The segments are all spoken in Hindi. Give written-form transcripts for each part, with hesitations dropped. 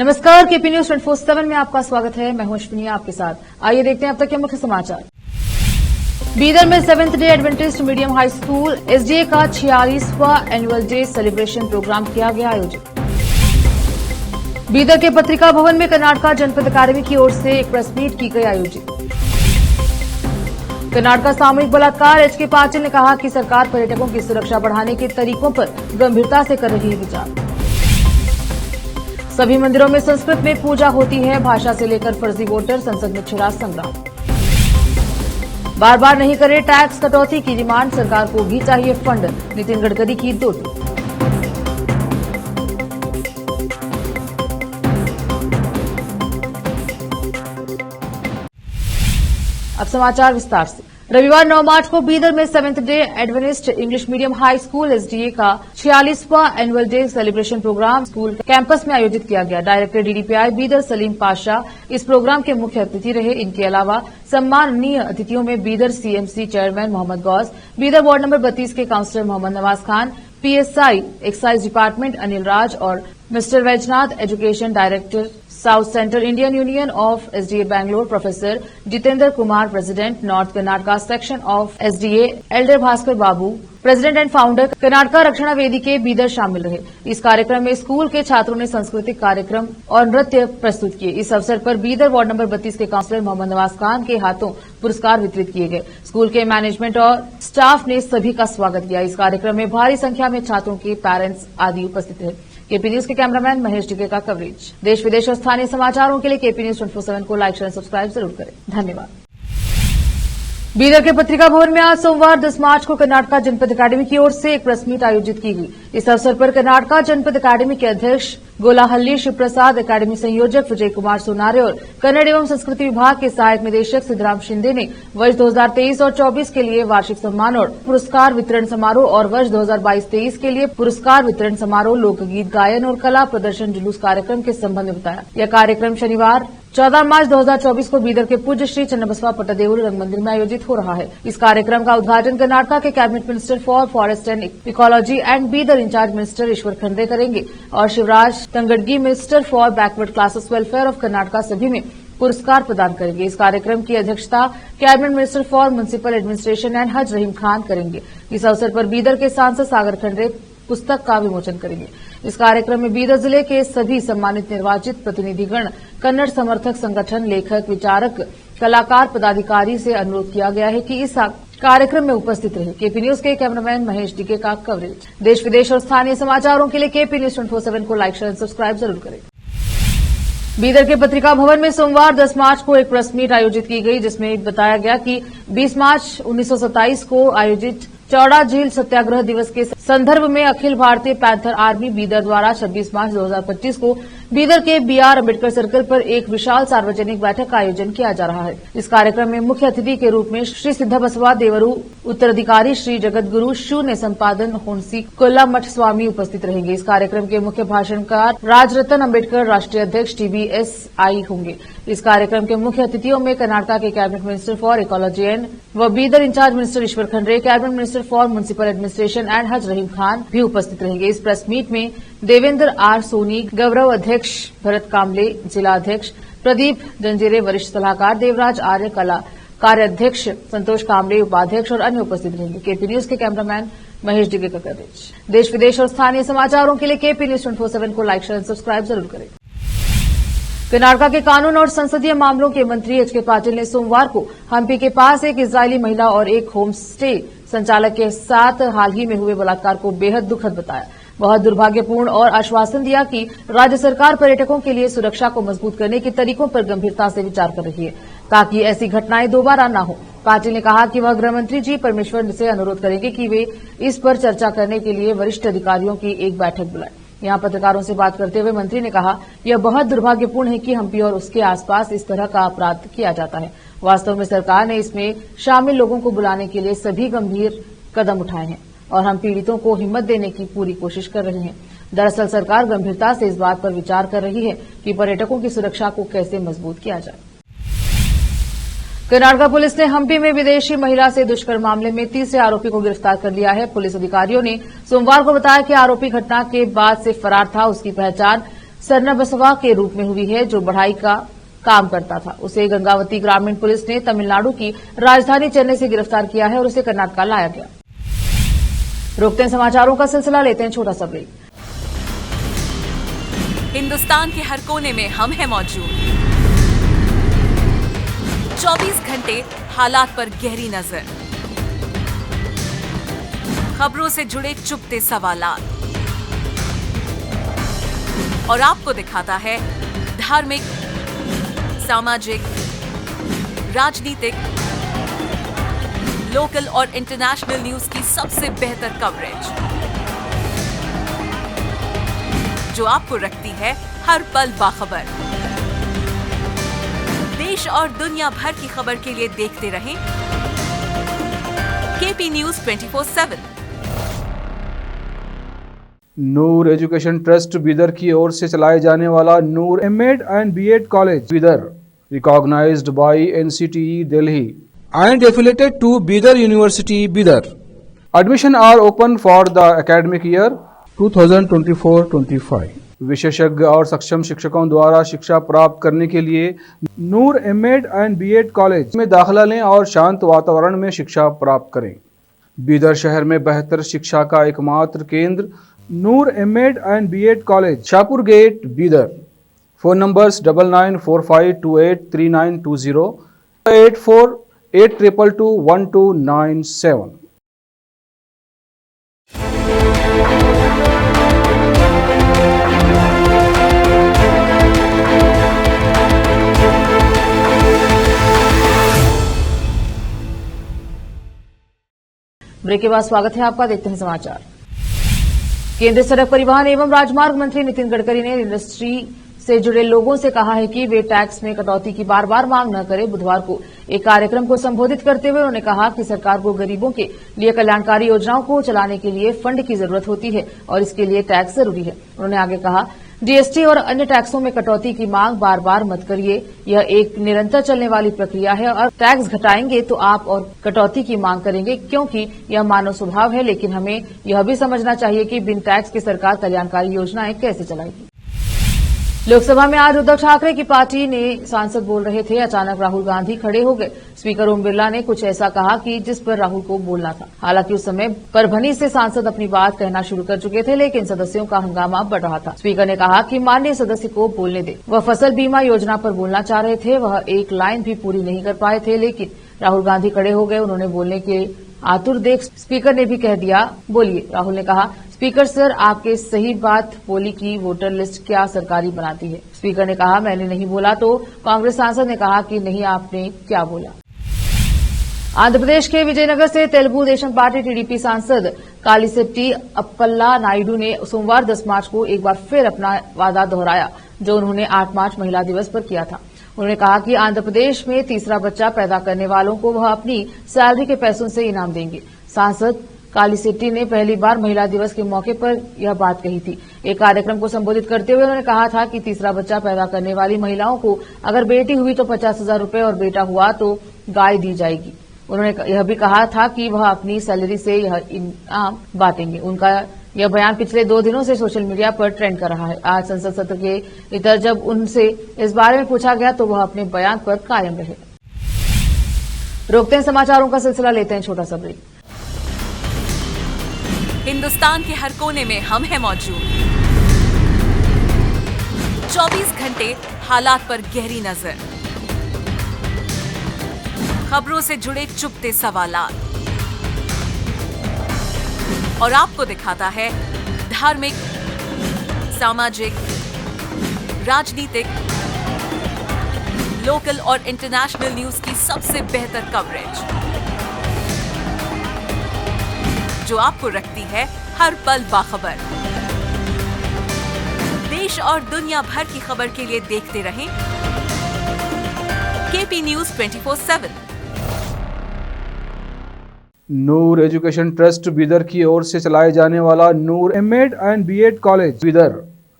नमस्कार, केपी न्यूज 24/7 में आपका स्वागत है। मैं हूं अश्विनी आपके साथ। आइए देखते हैं अब तक के मुख्य समाचार। बीदर में 7th day Adventist medium high school SDA का 46वां एनुअल डे सेलिब्रेशन प्रोग्राम किया गया आयोजित। बीदर के पत्रिका भवन में कर्नाटका जनपद अकादमी की ओर से एक प्रेस मीट की गई आयोजित। कर्नाटका सामूहिक बलात्कार एचके पाटिल ने कहा कि सरकार पर्यटकों की सुरक्षा बढ़ाने के तरीकों पर गंभीरता से कर रही है विचार। सभी मंदिरों में संस्कृत में पूजा होती है, भाषा से लेकर फर्जी वोटर, संसद में छिड़ा संग्राम। बार बार नहीं करे टैक्स कटौती की डिमांड, सरकार को भी चाहिए फंड, नितिन गडकरी की दो ट्वीट। अब समाचार विस्तार से। रविवार 9 मार्च को बीदर में 7th day Adventist English medium high school SDA का 46वां annual day celebration programme school campus में आयोजित किया गया। डायरेक्टर डीडीपीआई बीदर सलीम पाशा इस प्रोग्राम के मुख्य अतिथि रहे। इनके अलावा सम्माननीय अतिथियों में Bidar CMC chairman Mohammed Gaus, Bidar ward number 32 के councillor Mohammed Nawaz Khan, PSI excise department Anil Raj और mister Vaijnath, education director south central Indian union of SDA Bangalore professor Jitendra Kumar, president north Karnataka section of SDA elder Bhaskar Babu, president and founder Karnataka Rakshana Vedike Bidar शामिल रहे। इस कार्यक्रम में स्कूल के छात्रों ने सांस्कृतिक कार्यक्रम और नृत्य प्रस्तुत किए। इस अवसर पर बीदर वार्ड नंबर 32 के काउंसलर मोहम्मद नवाज खान के हाथों पुरस्कार वितरित किए गए। स्कूल के मैनेजमेंट और स्टाफ ने सभी का स्वागत किया। इस कार्यक्रम में भारी संख्या में छात्रों के पेरेंट्स आदि उपस्थित रहे। केपी न्यूज के कैमरामैन महेश डिगे का कवरेज। देश विदेश और स्थानीय समाचारों के लिए केपी न्यूज 24/7 को लाइक, शेयर, सब्सक्राइब जरूर करें। धन्यवाद। बीदर के पत्रिका भवन में आज सोमवार 10 मार्च को कर्नाटका जनपद अकादमी की ओर से एक प्रेस मीट आयोजित की गई। इस अवसर पर कर्नाटका जनपद अकादमी के अध्यक्ष गोलाहल्ली शिवप्रसाद, अकादमी संयोजक विजय कुमार सोनारे और कन्नड़ एवं संस्कृति विभाग के सहायक निदेशक सिद्धराम शिंदे ने वर्ष 2023 और 24 के लिए वार्षिक सम्मान और पुरस्कार वितरण समारोह और वर्ष 2022-23 के लिए पुरस्कार वितरण समारोह, लोकगीत गायन और कला प्रदर्शन जुलूस कार्यक्रम के संबंध में बताया। यह कार्यक्रम शनिवार 14 मार्च 2024 को बीदर के पूज्य श्री चन्नबसवा पट्टादेवुल रंग मंदिर में आयोजित हो रहा है। इस कार्यक्रम का उद्घाटन कर्नाटका के cabinet minister for forest and ecology and Bidar incharge minister Eshwar Khandre करेंगे और Shivraj Tangadagi minister for backward classes welfare of Karnataka सभी में पुरस्कार प्रदान करेंगे। इस कार्यक्रम की अध्यक्षता cabinet minister for municipal administration and Haj Rahim Khan करेंगे। इस अवसर पर बीदर के सांसद सागर खंडे पुस्तक का विमोचन करेंगे। इस कार्यक्रम में बीदर जिले के सभी सम्मानित निर्वाचित प्रतिनिधिगण, कन्नड़ समर्थक संगठन, लेखक, विचारक, कलाकार, पदाधिकारी से अनुरोध किया गया है कि इस कार्यक्रम में उपस्थित रहे। केपी न्यूज के कैमरामैन महेश डिगे का कवरेज। देश विदेश और स्थानीय समाचारों के लिए केपी न्यूज 24/7 को लाइक, शेयर, सब्सक्राइब जरूर करें। बीदर के पत्रिका भवन में सोमवार 10 मार्च को एक प्रेस मीट आयोजित की गई, जिसमें बताया गया कि 20 मार्च 1927 को आयोजित चौड़ा झील सत्याग्रह दिवस के संदर्भ में अखिल भारतीय पैंथर आर्मी बीदर द्वारा 26 मार्च 2025 को बीदर के बीआर अम्बेडकर सर्कल पर एक विशाल सार्वजनिक बैठक का आयोजन किया जा रहा है। इस कार्यक्रम में मुख्य अतिथि के रूप में श्री सिद्धबसवा देवरू उत्तराधिकारी श्री जगतगुरु शून्य संपादन होन्सी कोल्ला मठ स्वामी उपस्थित रहेंगे। इस कार्यक्रम के मुख्य भाषणकार राजरतन अम्बेडकर राष्ट्रीय अध्यक्ष TBSI होंगे। इस कार्यक्रम के मुख्य अतिथियों में कर्नाटका के cabinet minister for ecology and व बीदर इंचार्ज मिनिस्टर ईश्वर खंडे, cabinet minister for municipal administration and Haj Rahim Khan भी उपस्थित रहेंगे। इस प्रेस मीट में देवेंद्र आर सोनी, गौरव अध्यक्ष भरत कामले, जिला अध्यक्ष प्रदीप जंजीरे, वरिष्ठ सलाहकार देवराज आर्य, कला कार्याध्यक्ष संतोष कामले, उपाध्यक्ष और अन्य उपस्थित रहेंगे। केपी न्यूज के कैमरामैन महेश डिगे का कवरेज। देश विदेश और स्थानीय समाचारों के लिए केपी न्यूज 24/7 को लाइक, शेयर, सब्सक्राइब जरूर करें। कर्नाटका के कानून और संसदीय मामलों के मंत्री एचके पाटिल ने सोमवार को हम्पी के पास एक इजरायली महिला और एक होम स्टे संचालक के साथ हाल ही में हुए बलात्कार को बेहद दुखद बताया। बहुत दुर्भाग्यपूर्ण और आश्वासन दिया कि राज्य सरकार पर्यटकों के लिए सुरक्षा को मजबूत करने के तरीकों पर गंभीरता से विचार कर रही है ताकि ऐसी घटनाएं दोबारा न हो। पाटिल ने कहा कि वह गृहमंत्री जी परमेश्वर से अनुरोध करेंगे कि वे इस पर चर्चा करने के लिए वरिष्ठ अधिकारियों की एक बैठक बुलाएं। यहां पत्रकारों से बात करते हुए मंत्री ने कहा, यह बहुत दुर्भाग्यपूर्ण है कि हम्पी और उसके आसपास इस तरह का अपराध किया जाता है। वास्तव में सरकार ने इसमें शामिल लोगों को बुलाने के लिए सभी गंभीर कदम उठाए हैं और हम पीड़ितों को हिम्मत देने की पूरी कोशिश कर रहे हैं। दरअसल सरकार गंभीरता से इस बात पर विचार कर रही है कि पर्यटकों की सुरक्षा को कैसे मजबूत किया जाए। कर्नाटका पुलिस ने हम्पी में विदेशी महिला से दुष्कर्म मामले में तीसरे आरोपी को गिरफ्तार कर लिया है। पुलिस अधिकारियों ने सोमवार को बताया कि आरोपी घटना के बाद से फरार था। उसकी पहचान सरना बसवा के रूप में हुई है, जो बढ़ाई का काम करता था। उसे गंगावती ग्रामीण पुलिस ने तमिलनाडु की राजधानी चेन्नई से गिरफ्तार किया है और उसे कर्नाटक लाया गया। रोकते हैं समाचारों का सिलसिला, लेते हैं छोटा सा ब्रेक। हिंदुस्तान के हर कोने में हम हैं मौजूद। 24 घंटे हालात पर गहरी नजर, खबरों से जुड़े चुपते सवालात, और आपको दिखाता है धार्मिक, सामाजिक, राजनीतिक, लोकल और इंटरनेशनल न्यूज की सबसे बेहतर कवरेज, जो आपको रखती है हर पल बाखबर। देश और दुनिया भर की खबर के लिए देखते रहें KP news 24/7। Noor education trust Bidar की ओर से चलाए जाने वाला Noor MEd and BEd college Bidar, recognised by NCTE Delhi and affiliated to Bidar University, Bidar. Admission are open for the academic year 2024-25. विशेषज्ञ और सक्षम शिक्षकों द्वारा शिक्षा प्राप्त करने के लिए नूर एमएड एंड बीएड कॉलेज में दाखिला लें और शांत वातावरण में शिक्षा प्राप्त करें। बीदर शहर में बेहतर शिक्षा का एकमात्र केंद्र Noor MEd and BEd college, Shahpur gate, Bidar. Phone numbers 9945283920, 8482221297। Break के बाद स्वागत है आपका, देखते हैं समाचार। केंद्रीय सड़क परिवहन एवं राजमार्ग मंत्री नितिन गडकरी ने इंडस्ट्री से जुड़े लोगों से कहा है कि वे टैक्स में कटौती की बार बार मांग न करें। बुधवार को एक कार्यक्रम को संबोधित करते हुए उन्होंने कहा कि सरकार को गरीबों के लिए कल्याणकारी योजनाओं को चलाने के लिए फंड की जरूरत होती है और इसके लिए टैक्स जरूरी है। उन्होंने आगे कहा, जीएसटी और अन्य टैक्सों में कटौती की मांग बार बार मत करिए, यह एक निरंतर चलने वाली प्रक्रिया है और टैक्स घटाएंगे तो आप और कटौती की मांग करेंगे, क्योंकि यह मानव स्वभाव है। लेकिन हमें यह भी समझना चाहिए कि बिन टैक्स की सरकार कल्याणकारी योजनाएं कैसे चलाएगी। लोकसभा में आज उद्धव ठाकरे की पार्टी ने सांसद बोल रहे थे, अचानक राहुल गांधी खड़े हो गए। स्पीकर ओम बिरला ने कुछ ऐसा कहा कि जिस पर राहुल को बोलना था। हालांकि उस समय परभनी से सांसद अपनी बात कहना शुरू कर चुके थे, लेकिन सदस्यों का हंगामा बढ़ रहा था। स्पीकर ने कहा कि माननीय सदस्य को बोलने दे। वह फसल बीमा योजना पर बोलना चाह रहे थे, वह एक लाइन भी पूरी नहीं कर पाए थे, लेकिन राहुल गांधी खड़े हो गए। उन्होंने बोलने के आतुर देख स्पीकर ने भी कह दिया, बोलिए। राहुल ने कहा, स्पीकर सर, आपके सही बात बोली कि वोटर लिस्ट क्या सरकारी बनाती है। स्पीकर ने कहा, मैंने नहीं बोला। तो कांग्रेस सांसद ने कहा कि नहीं, आपने क्या बोला। आंध्र प्रदेश के विजयनगर से तेलुगु देशम पार्टी टीडीपी सांसद कालीसेट्टी अप्पल्ला नायडू ने सोमवार 10 मार्च को एक बार फिर अपना वादा दोहराया, जो उन्होंने 8 मार्च महिला दिवस पर किया था। उन्होंने कहा कि आंध्र प्रदेश में तीसरा बच्चा पैदा करने वालों को वह अपनी सैलरी के पैसों से इनाम देंगे। सांसद कालीसेट्टी ने पहली बार महिला दिवस के मौके पर यह बात कही थी। एक कार्यक्रम को संबोधित करते हुए उन्होंने कहा था कि तीसरा बच्चा पैदा करने वाली महिलाओं को अगर बेटी हुई तो 50,000 रूपये और बेटा हुआ तो गाय दी जाएगी। उन्होंने यह भी कहा था कि वह अपनी सैलरी से यह इनाम बांटेंगे। उनका यह बयान पिछले 2 दिनों से सोशल मीडिया पर ट्रेंड कर रहा है। आज संसद सत्र के इधर जब उनसे इस बारे में पूछा गया तो वह अपने बयान पर कायम रहे। रोकते हैं समाचारों का सिलसिला, लेते हैं छोटा सा ब्रेक। हिंदुस्तान के हर कोने में हम हैं मौजूद। 24 घंटे हालात पर गहरी नजर, खबरों से जुड़े चुपते सवालात, और आपको दिखाता है धार्मिक, सामाजिक, राजनीतिक, लोकल और इंटरनेशनल न्यूज की सबसे बेहतर कवरेज, जो आपको रखती है हर पल बाखबर। देश और दुनिया भर की खबर के लिए देखते रहें KP news 24/7। Noor education trust Bidar की ओर से चलाए जाने वाला Noor MEd and BEd college Bidar,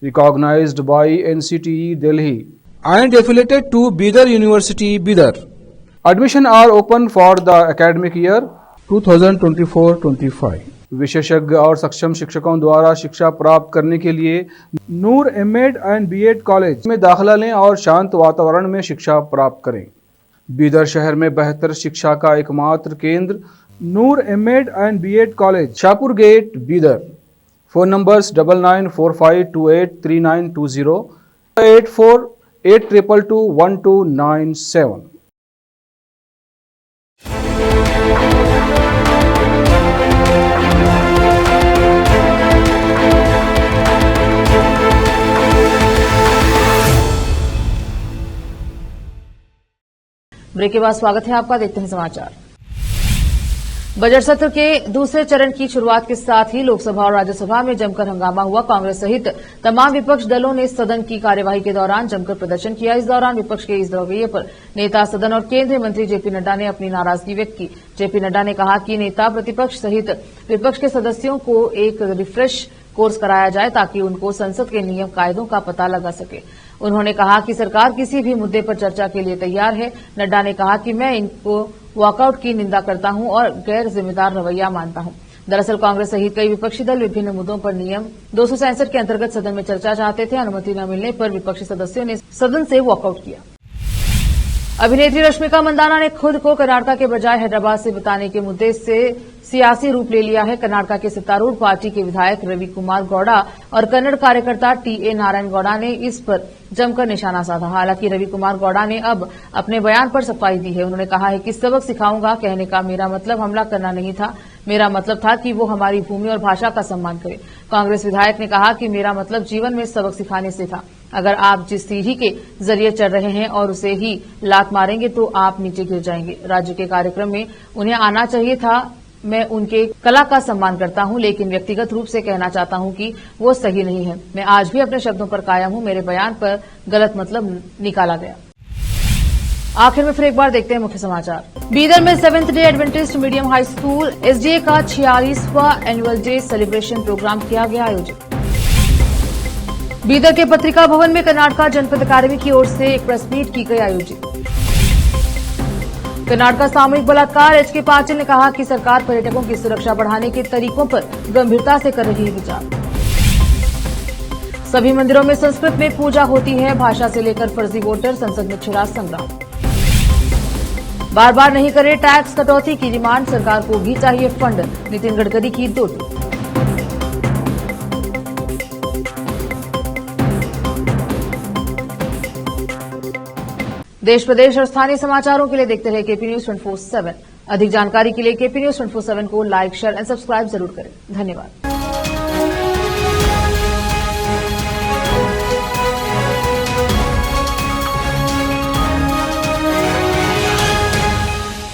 recognised by NCTE Delhi and affiliated to Bidar University, Bidar. Admission are open for the academic year 2024-25. विशेषज्ञ और सक्षम शिक्षकों द्वारा शिक्षा प्राप्त करने के लिए नूर एमएड एंड बीएड कॉलेज में दाखिला लें और शांत वातावरण में शिक्षा प्राप्त करें। बीदर शहर में बेहतर शिक्षा का एकमात्र केंद्र Noor MEd and BEd college, Shahpur gate, Bidar. Phone numbers 9945283920, 8482221297। Break के बाद स्वागत है आपका, देखते हैं समाचार। बजट सत्र के दूसरे चरण की शुरुआत के साथ ही लोकसभा और राज्यसभा में जमकर हंगामा हुआ। कांग्रेस सहित तमाम विपक्ष दलों ने सदन की कार्यवाही के दौरान जमकर प्रदर्शन किया। इस दौरान विपक्ष के इस रवैये पर नेता सदन और केंद्रीय मंत्री जेपी नड्डा ने अपनी नाराजगी व्यक्त की। जेपी नड्डा ने कहा कि नेता प्रतिपक्ष सहित विपक्ष के सदस्यों को एक रिफ्रेश कोर्स कराया जाए ताकि उनको संसद के नियम कायदों का पता लगा सके। उन्होंने कहा कि सरकार किसी भी मुद्दे पर चर्चा के लिए तैयार है। नड्डा ने कहा कि मैं इनको वॉकआउट की निंदा करता हूं और गैर जिम्मेदार रवैया मानता हूं। दरअसल कांग्रेस सहित कई विपक्षी दल विभिन्न मुद्दों पर नियम 267 के अंतर्गत सदन में चर्चा चाहते थे। अनुमति न मिलने पर विपक्षी सदस्यों ने सदन से वॉकआउट किया। अभिनेत्री रश्मिका मंदाना ने खुद को कर्नाटक के बजाय हैदराबाद से बताने के मुद्दे से सियासी रूप ले लिया है। कर्नाटक के सत्तारूढ़ पार्टी के विधायक रवि कुमार गौड़ा और कन्नड़ कार्यकर्ता टीए नारायण गौड़ा ने इस पर जमकर निशाना साधा। हालांकि रवि कुमार गौड़ा ने अब अपने बयान पर सफाई दी है। उन्होंने कहा है कि सबक सिखाऊंगा कहने का मेरा मतलब हमला करना नहीं था, मेरा मतलब था कि वो हमारी भूमि और भाषा का सम्मान करे। कांग्रेस विधायक ने कहा कि मेरा मतलब जीवन में सबक सिखाने से था। अगर आप जिस सीढ़ी के जरिए चल रहे हैं और उसे ही लात मारेंगे तो आप नीचे गिर जाएंगे। राज्य के कार्यक्रम में उन्हें आना चाहिए था। मैं उनके कला का सम्मान करता हूं, लेकिन व्यक्तिगत रूप से कहना चाहता हूं कि वो सही नहीं है। मैं आज भी अपने शब्दों पर कायम हूं। मेरे बयान पर गलत मतलब निकाला गया। आखिर में फिर एक बार देखते हैं मुख्य समाचार। बीदर में 7th day Adventist medium high school SDA का 46वां एनुअल डे सेलिब्रेशन प्रोग्राम किया गया आयोजित। बीदर के पत्रिका भवन में कर्नाटक जनपद अकादमी की ओर से एक प्रेस मीट की गई आयोजित। कर्नाटक सामूहिक बलात्कार एचके पाटिल ने कहा कि सरकार पर्यटकों की सुरक्षा बढ़ाने के तरीकों पर गंभीरता से कर रही है विचार। सभी मंदिरों में संस्कृत में पूजा होती है, भाषा से लेकर फर्जी वोटर, संसद में छिड़ा संग्राम। बार बार नहीं करे टैक्स कटौती की डिमांड, सरकार को भी चाहिए फंड, नितिन गडकरी की दो टूक। देश प्रदेश और स्थानीय समाचारों के लिए देखते रहे केपी न्यूज 24/7। अधिक जानकारी के लिए केपी न्यूज 24/7 को लाइक, शेयर एंड सब्सक्राइब जरूर करें। धन्यवाद।